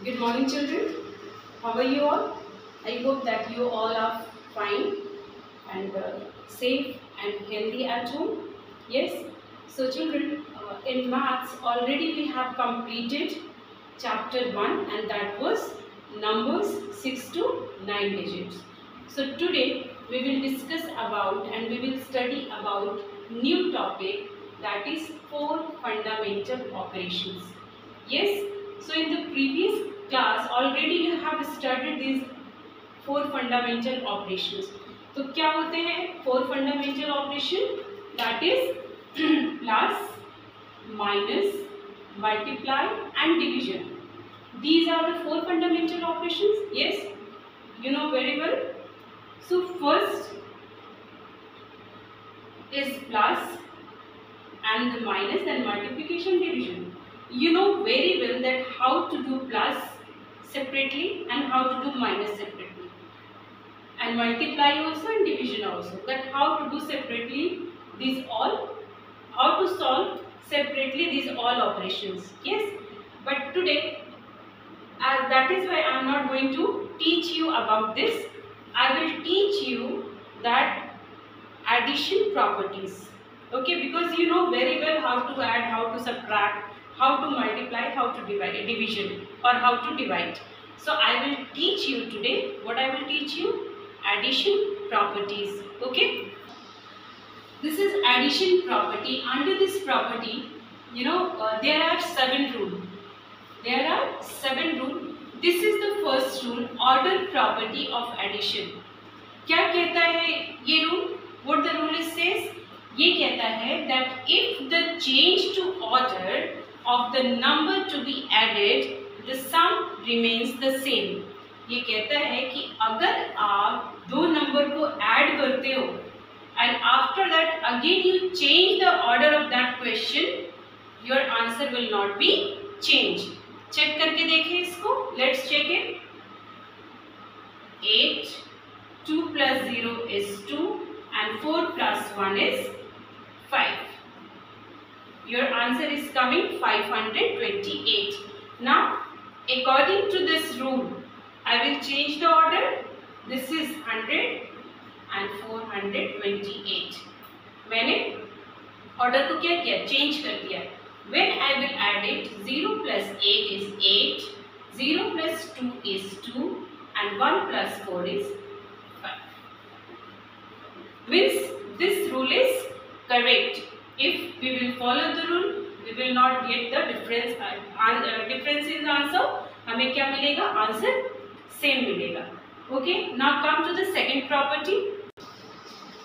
Good morning, children. How are you all? I hope that you all are fine and safe and healthy at home. Yes. So, children, in maths already we have completed chapter 1, and that was numbers 6 to 9 digits. So, today we will discuss about and we will study about new topic, that is 4 fundamental operations. Yes. So, in the previous class already you have studied these 4 fundamental operations. तो क्या होते हैं 4 fundamental operation? That is plus, minus, multiply and division. These are the 4 fundamental operations. Yes, you know very well. So first is plus and the minus and multiplication, division. You know very well that how to do plus separately and how to do minus separately, and multiply also and division also, that how to do separately these all, how to solve separately these all operations. Yes, but today that is why I am not going to teach you about this. I will teach you that addition properties. Okay, because you know very well how to add, how to subtract, how to multiply, how to divide, division, or how to divide. So I will teach you today. What I will teach you? Addition properties. Okay, this is addition property. Under this property, you know, there are 7 rules. There are 7 rules. This is the first rule, order property of addition. क्या कहता है ये rule? What the rule says? ये कहता है that if the change to order of the number to be added, the sum remains the same. ये कहता है कि अगर आप दो नंबर को ऐड करते हो and after that again you change the order of that question, your answer will not be changed. Check करके देखें इसको. Let's check it. 8, 2 plus 0 is 2 and 4 plus 1 is 5. Your answer is coming 528. Now, according to this rule, I will change the order. This is 100 and 428. मैंने order को क्या किया? Change कर दिया. When I will add it, 0 plus 8 is 8, 0 plus 2 is 2 and 1 plus 4 is 5. Means this rule is correct. If we will follow the rule, we will not get the difference. Difference in answer. हमें क्या मिलेगा? Answer same मिलेगा. Okay. Now come to the second property.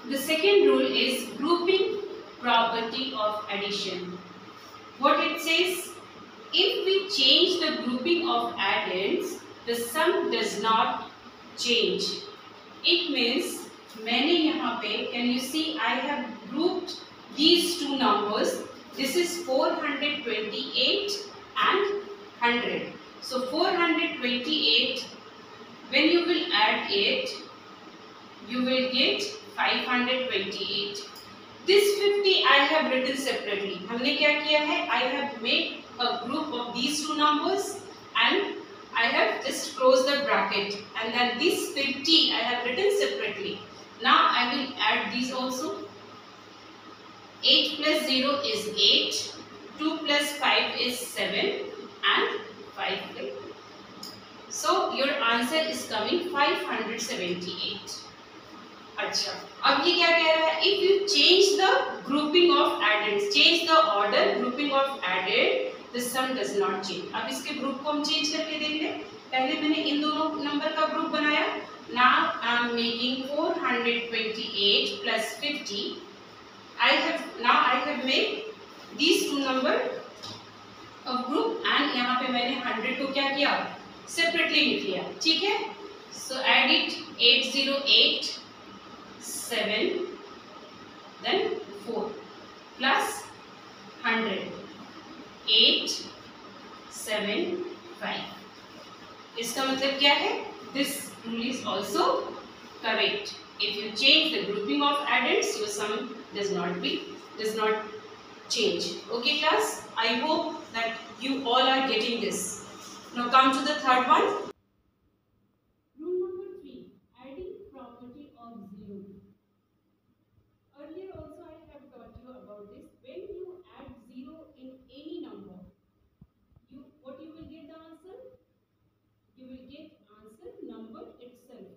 The second rule is grouping property of addition. What it says? If we change the grouping of addends, the sum does not change. It means मैंने यहाँ पे, can you see, I have grouped these two numbers. This is 428 and 100. So 428, when you will add it, you will get 528. This 50 I have written separately. हमने क्या किया है? I have made a group of these two numbers and I have just closed the bracket, and then this 50 I have written separately. Now I will add these also. 8 plus 0 is 8, 2 plus 5 is 7 and 5. So your answer is coming 578. अच्छा, अब ये क्या कह रहा है? If you change the grouping of addends, change the order grouping of added, the sum does not change. अब इसके group को हम चेंज करके देख लें. पहले मैंने इन दोनों नंबर का ग्रुप बनाया. Now I am making 428 plus 50. I have made these two number of group and यहाँ पे मैंने 100 को क्या किया? Separately लिख लिया. ठीक है? So add it. 808, 7, then 4 plus 100. 8, 7, 5. इसका मतलब क्या है? This rule is also correct. If you change the grouping of addends, your sum does not change. Okay, class? I hope that you all are getting this. Now come to the third one. Rule number 3, adding property of 0. Earlier also I have taught you about this. When you add 0 in any number, what you will get the answer? You will get answer number itself.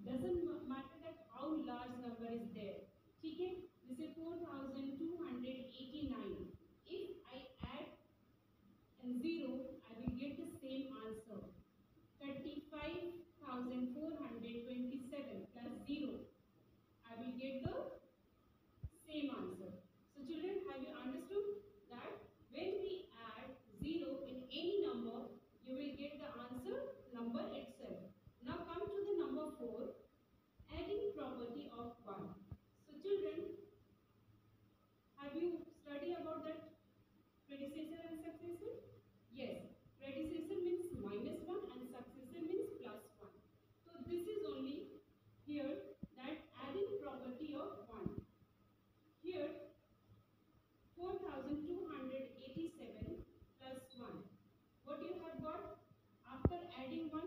Doesn't matter that how large number is there. ठीक है? This is 4289. If I add and 0, I will get the same answer. 35,427 plus 0. I will get the same answer. So children, have you understood that when we add 0 in any number, you will get the answer number itself. Now come to the number 4, adding property of 1. So children, have you studied about that predecessor and successor? Yes, predecessor means minus 1 and successor means plus 1. So this is only here that adding property of 1. Here 4287 plus 1. What you have got? After adding 1,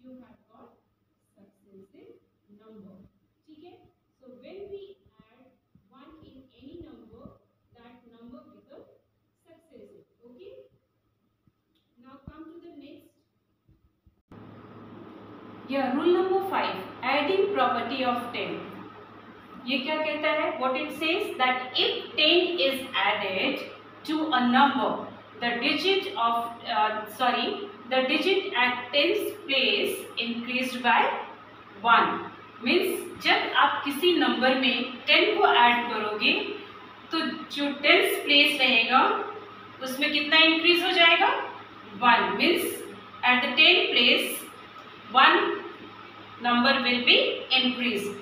you have got successive number. Okay? So when we add 1 in any number, that number becomes successive. Okay? Now come to the next. Here rule number 5, adding property of 10. ये क्या कहता है? What it says that if 10 is added to a number, the digit at 10th place increased by 1. Means जब आप किसी number में 10 को add करोगे तो जो 10th प्लेस रहेगा उसमें कितना इंक्रीज हो जाएगा? 1. Means at the 10th place 1 number will be increased.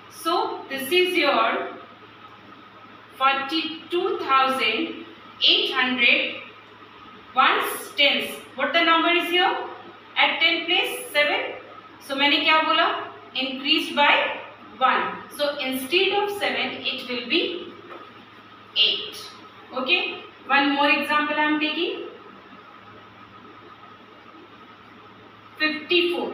So this is your 42,800 1's tens. What the number is here? At 10th place 7. So मैंने क्या बोला? Increased by 1. So instead of 7 it will be 8. Okay. One more example I am taking. 54.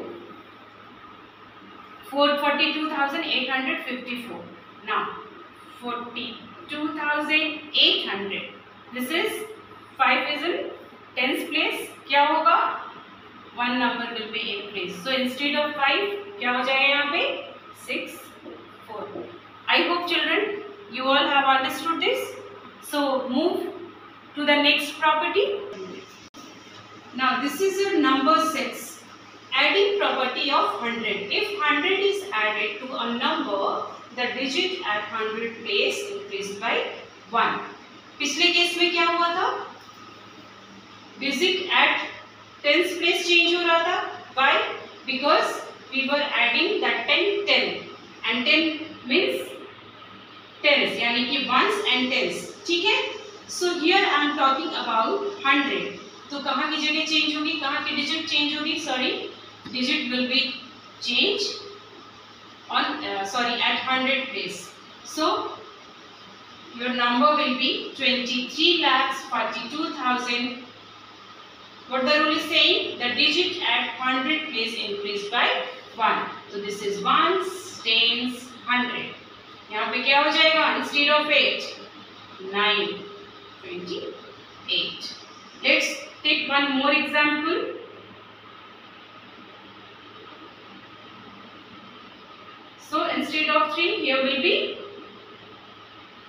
42,854. Now 42,800. This is 5 is in 10th place. क्या होगा? 1 number will be increased. So instead of 5 क्या हो जाएगा यहाँ पे? 6, 4. I hope children you all have understood this. So move to the next property. Now this is your number 6. Adding property of 100. If 100 is added to a number, the digit at 100 place increased by 1. पिछले case में क्या हुआ था? Digit at 10th place change हो रहा था. Why? Because we were adding that 10 and 10 means tens, यानी कि ones and tens. ठीक है? So here I am talking about 100. तो कहाँ की जगह चेंज होगी? कहाँ की डिजिट चेंज होगी? Sorry. Digit will be changed on at 100 place. So your number will be 23,42,000. What the rule is saying? The digit at 100 place increased by 1. So this is ones, tens, 100. यहाँ पे क्या हो जाएगा? Instead of 8, 9, 28. Let's take one more example. So instead of 3, here will be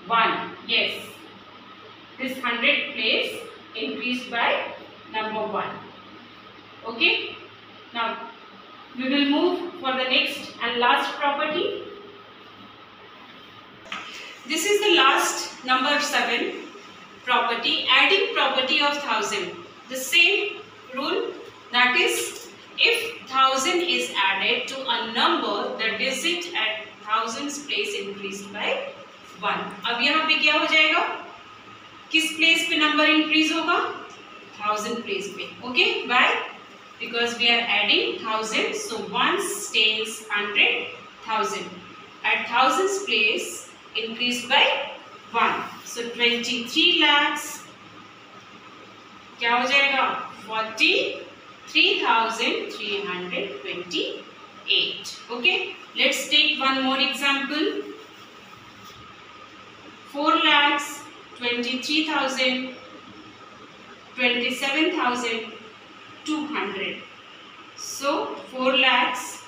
1. Yes. This 100 place increased by number 1. Okay. Now we will move for the next and last property. This is the last number 7 property, adding property of 1000. The same rule, that is, if 1000 is added to a number, the digit at 1000's place increased by 1. अब यहाँ पे क्या हो जाएगा? किस place पे number increase होगा? 1000 place पे. Okay? Why? Because we are adding 1000. So ones, tens, 100, 1000. At 1000's place increased by 1. So 23 lakhs क्या हो जाएगा? 40 3,328. Okay, let's take one more example. 4,23,000, 27,200. So 4 lakhs,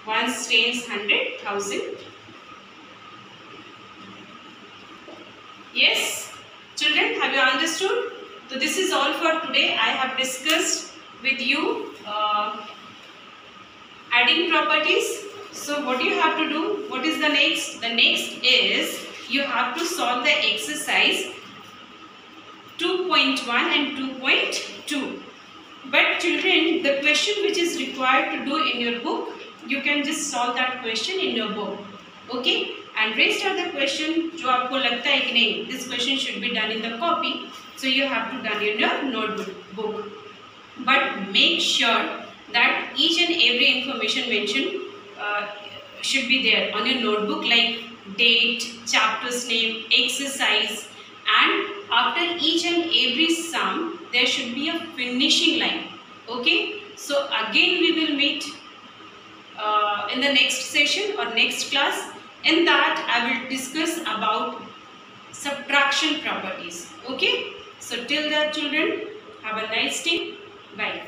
1 stays 100,000. Yes, children, have you understood? So this is all for today. I have discussed with you adding properties. So what do you have to do? What is the next? The next is you have to solve the exercise 2.1 and 2.2. But children, the question which is required to do in your book, you can just solve that question in your book. Okay? And rest of the question, जो आपको लगता है कि नहीं, this question should be done in the copy, so you have to done in your notebook. But make sure that each and every information mentioned should be there on your notebook, like date, chapter's name, exercise, and after each and every sum there should be a finishing line. Okay, so again we will meet in the next session or next class. In that I will discuss about subtraction properties. Okay, so till that children, have a nice day. Bye.